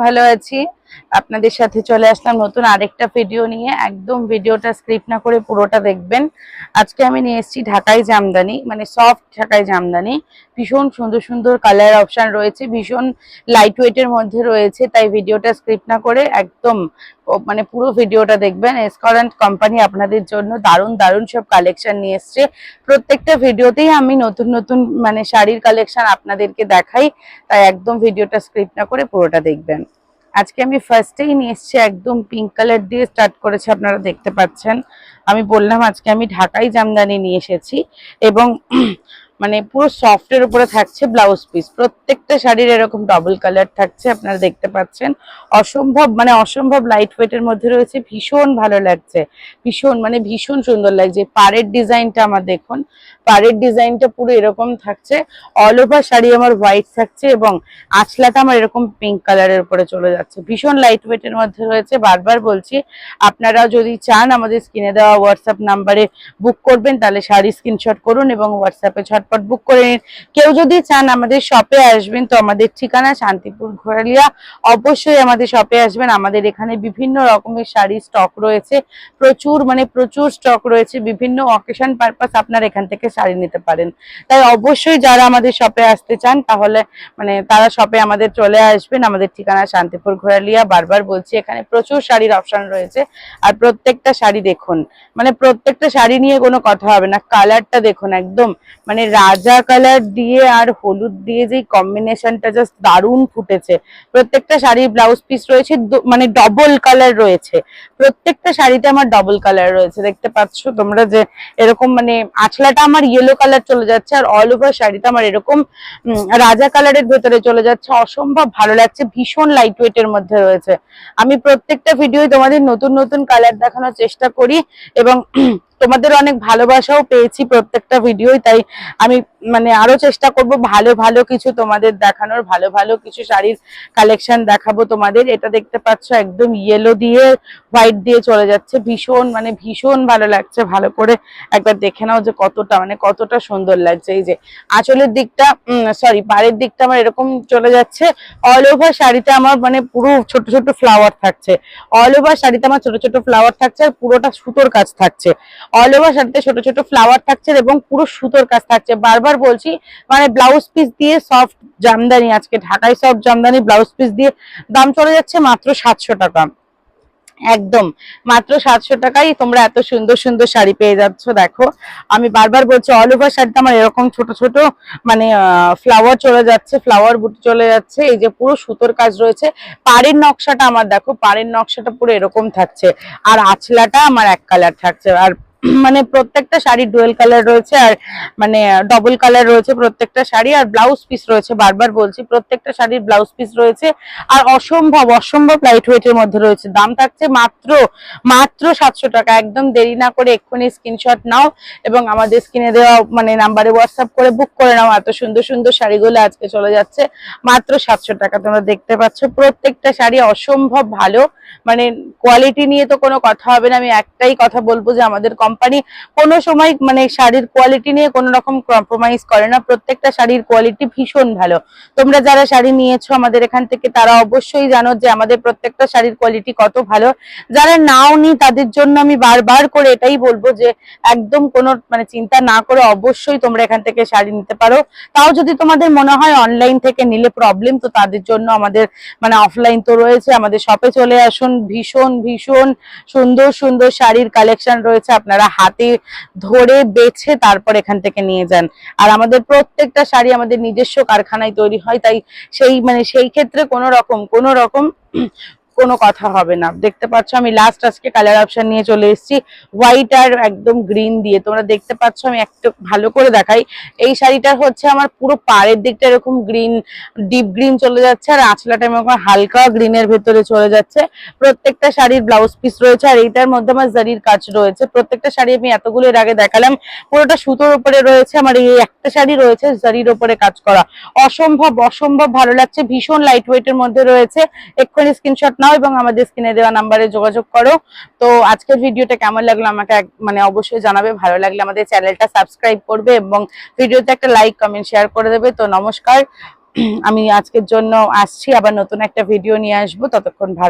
ভালো আছি। আপনাদের সাথে চলে আসলাম নতুন আরেকটা ভিডিও নিয়ে। একদম ভিডিওটা স্ক্রিপ্ট না করে পুরোটা দেখবেন। আজকে আমি নিয়ে এসেছি ঢাকাই জামদানি, মানে সফট ঢাকাই জামদানি। ভীষণ সুন্দর সুন্দর কালার অপশন রয়েছে, ভীষণ লাইট ওয়েটের মধ্যে রয়েছে, তাই ভিডিওটা স্ক্রিপ্ট না করে একদম মানে পুরো ভিডিওটা দেখবেন। এসকরেন্ট কোম্পানি আপনাদের জন্য দারুণ দারুণ সব কালেকশন নিয়ে এসছে। প্রত্যেকটা ভিডিওতেই আমি নতুন নতুন মানে শাড়ির কালেকশন আপনাদেরকে দেখাই, তাই একদম ভিডিওটা স্ক্রিপ্ট না করে পুরোটা দেখবেন। আজকে আমি ফার্স্টেই নিয়ে এসেছি একদম পিঙ্ক কালার দিয়ে স্টার্ট করেছি, আপনারা দেখতে পাচ্ছেন। আমি বললাম আজকে আমি ঢাকাই জামদানি নিয়ে এসেছি এবং মানে পুরো সফটের উপরে থাকছে ব্লাউজ পিস। প্রত্যেকটা শাড়ির এরকম ডবল কালার থাকছে, আপনারা দেখতে পাচ্ছেন। অসম্ভব লাইট ওয়েটের মধ্যে রয়েছে, ভীষণ ভালো লাগছে, ভীষণ সুন্দর লাগছে। পাড়ের ডিজাইনটা আমার দেখুন, পাড়ের ডিজাইনটা পুরো এরকম থাকছে। অল ওভার শাড়ি আমার হোয়াইট থাকছে এবং আঁচলাটা আমার এরকম পিঙ্ক কালারের উপরে চলে যাচ্ছে, ভীষণ লাইট ওয়েটের মধ্যে রয়েছে। বারবার বলছি, আপনারা যদি চান আমাদের স্ক্রিনে দেওয়া হোয়াটসঅ্যাপ নাম্বারে বুক করবেন, তাহলে শাড়ি স্ক্রিনশট করুন এবং হোয়াটসঅ্যাপে ঝটপট বুক করে নিন। কেউ যদি চান আমাদের শপে আসবেন, তো আমাদের ঠিকানা শান্তিপুর ঘোরালিয়া। অবশ্যই আমাদের শপে আসবেন। আমাদের এখানে বিভিন্ন রকমের শাড়ি স্টক রয়েছে, প্রচুর স্টক রয়েছে। বিভিন্ন অকেশন পারপাস আপনারা এখান থেকে শাড়ি নিতে পারেন। তাই অবশ্যই যারা আমাদের শপে আসতে চান, তাহলে তারা শপে আমাদের চলে আসবেন। আমাদের ঠিকানা শান্তিপুর ঘোরালিয়া। বারবার বলছি, এখানে প্রচুর শাড়ির অপশন রয়েছে। আর প্রত্যেকটা শাড়ি দেখুন, প্রত্যেকটা শাড়ি নিয়ে কোনো কথা হবে না। কালারটা দেখুন, একদম রাজা কালার দিয়ে আর হলুদ দিয়ে যে কম্বিনেশনটা জাস্ট দারুণ ফুটেছে। প্রত্যেকটা শাড়ির ব্লাউজ পিস রয়েছে ডবল কালার রয়েছে। প্রত্যেকটা শাড়িতে আমার ডবল কালার রয়েছে, দেখতে পাচ্ছ তোমরা যে এরকম আঁচলাটা আমার ইয়েলো কালার চলে যাচ্ছে, আর অল ওভার শাড়িটা আমার এরকম রাজা কালারের ভেতরে চলে যাচ্ছে। অসম্ভব ভালো লাগছে, ভীষণ লাইট ওয়েটের মধ্যে রয়েছে। আমি প্রত্যেকটা ভিডিও তোমাদের নতুন নতুন কালার দেখানোর চেষ্টা করি এবং তোমাদের অনেক ভালোবাসাও পেয়েছি প্রত্যেকটা ভিডিওই, তাই আমি আরো চেষ্টা করব ভালো ভালো কিছু তোমাদের দেখানোর, ভালো ভালো কিছু শাড়ির কালেকশন দেখাবো তোমাদের। এটা দেখতে পাচ্ছ একদম ইয়েলো দিয়ে হোয়াইট দিয়ে চলে যাচ্ছে, ভীষণ ভালো লাগছে। ভালো করে একবার দেখে নাও যে কতটা সুন্দর লাগছে। এই যে আঁচলের দিকটা পাড়ের দিকটা আমার এরকম চলে যাচ্ছে। অল ওভার শাড়িতে আমার পুরো ছোট ছোট ফ্লাওয়ার থাকছে। অল ওভার শাড়িতে আমার ছোট ছোট ফ্লাওয়ার থাকছে, আর পুরোটা সুতোর কাজ থাকছে। অল ওভার শাড়িতে ছোট ছোট ফ্লাওয়ার থাকছে এবং পুরো সুতোর কাজ থাকছে। বারবার বলছি, ব্লাউজ পিস দিয়ে সফট জামদানি, আজকে ঢাকাই সফট জামদানি ব্লাউজ পিস দিয়ে দাম চলে যাচ্ছে মাত্র 700 টাকা। একদম মাত্র 700 টাকায় তোমরা এত সুন্দর সুন্দর শাড়ি পেয়ে যাচ্ছ। দেখো, আমি বারবার বলছি, অল ওভার শাড়িটা আমার এরকম ছোট ছোট ফ্লাওয়ার চলে যাচ্ছে, ফ্লাওয়ার বুটি চলে যাচ্ছে। এই যে পুরো সুতোর কাজ রয়েছে। পাড়ের নকশাটা আমার দেখো, পাড়ের নকশাটা পুরো এরকম থাকছে, আর আঁচলাটা আমার এক কালার থাকছে। আর প্রত্যেকটা শাড়ি ডুয়েল কালার রয়েছে, আর ডবল কালার রয়েছে প্রত্যেকটা শাড়ি। আর ব্লাউজ পিস রয়েছে, বারবার বলছি, প্রত্যেকটা শাড়ির ব্লাউজ পিস রয়েছে। আর অসম্ভব লাইট ওয়েটের মধ্যে রয়েছে। দাম থাকছে মাত্র 700 টাকা। একদম দেরি না করে এক্ষুনি স্ক্রিনশট নাও এবং আমাদের স্ক্রিনে দেওয়া নাম্বারে হোয়াটসঅ্যাপ করে বুক করে নাও। এত সুন্দর সুন্দর শাড়িগুলো আজকে চলে যাচ্ছে মাত্র 700 টাকা। তোমরা দেখতে পাচ্ছ প্রত্যেকটা শাড়ি অসম্ভব ভালো। কোয়ালিটি নিয়ে তো কোনো কথা হবে না। আমি একটাই কথা বলবো যে আমাদের কোম্পানি কোনো সময় শাড়ির কোয়ালিটি নিয়ে কোনো রকম কম্প্রোমাইজ করে না। প্রত্যেকটা শাড়ির কোয়ালিটি ভীষণ ভালো। তোমরা যারা শাড়ি নিয়েছো আমাদের এখান থেকে, তারা অবশ্যই জানো যে আমাদের প্রত্যেকটা শাড়ির কোয়ালিটি কত ভালো। যারা নাও নি তাদের জন্য আমি বারবার করে এটাই বলবো যে একদম কোনো চিন্তা না করে অবশ্যই তোমরা এখান থেকে শাড়ি নিতে পারো। তাও যদি তোমাদের মনে হয় অনলাইন থেকে নিলে প্রবলেম, তো তাদের জন্য আমাদের অফলাইন তো রয়েছে। আমাদের শপে চলে আসুন। ভীষণ সুন্দর সুন্দর শাড়ির কালেকশন রয়েছে, আপনারা হাতে ধরে বেছে তারপর এখান থেকে নিয়ে যান। আর আমাদের প্রত্যেকটা শাড়ি আমাদের নিজস্ব কারখানায় তৈরি হয়, তাই সেই ক্ষেত্রে কোনো রকম কোনো কথা হবে না। দেখতে পাচ্ছ আমি লাস্ট আজকে কালার অপশন নিয়ে চলে এসেছি হোয়াইট আর একদম গ্রিন দিয়ে। তোমরা দেখতে পাচ্ছ, আমি একটু ভালো করে দেখাই। এই শাড়িটা হচ্ছে আমার পুরো পাড়ের দিকটা এরকম গ্রিন, ডিপ গ্রিন চলে যাচ্ছে, আর আঁচলাটা এরকম হালকা গ্রিনের ভেতরে চলে যাচ্ছে। প্রত্যেকটা শাড়ির ব্লাউজ পিস রয়েছে, আর এইটার মধ্যে আমার জারির কাজ রয়েছে। প্রত্যেকটা শাড়ি আমি এতগুলো এর আগে দেখালাম, পুরোটা সুতোর উপরে রয়েছে। আমার এই একটা শাড়ি রয়েছে জারির উপরে কাজ করা। অসম্ভব ভালো লাগছে, ভীষণ লাইট ওয়েটের মধ্যে রয়েছে। এক্ষুনি স্ক্রিনশট নাও এবং আমাদের স্ক্রিনে দেওয়া নাম্বারে যোগাযোগ করো। তো আজকের ভিডিওটা কেমন লাগলো আমাকে অবশ্যই জানাবে। ভালো লাগলে আমাদের চ্যানেলটা সাবস্ক্রাইব করবে এবং ভিডিওতে একটা লাইক কমেন্ট শেয়ার করে দেবে। তো নমস্কার। আমি আজকের জন্য আসছি, আবার নতুন একটা ভিডিও নিয়ে আসবো। ততক্ষণ ভালো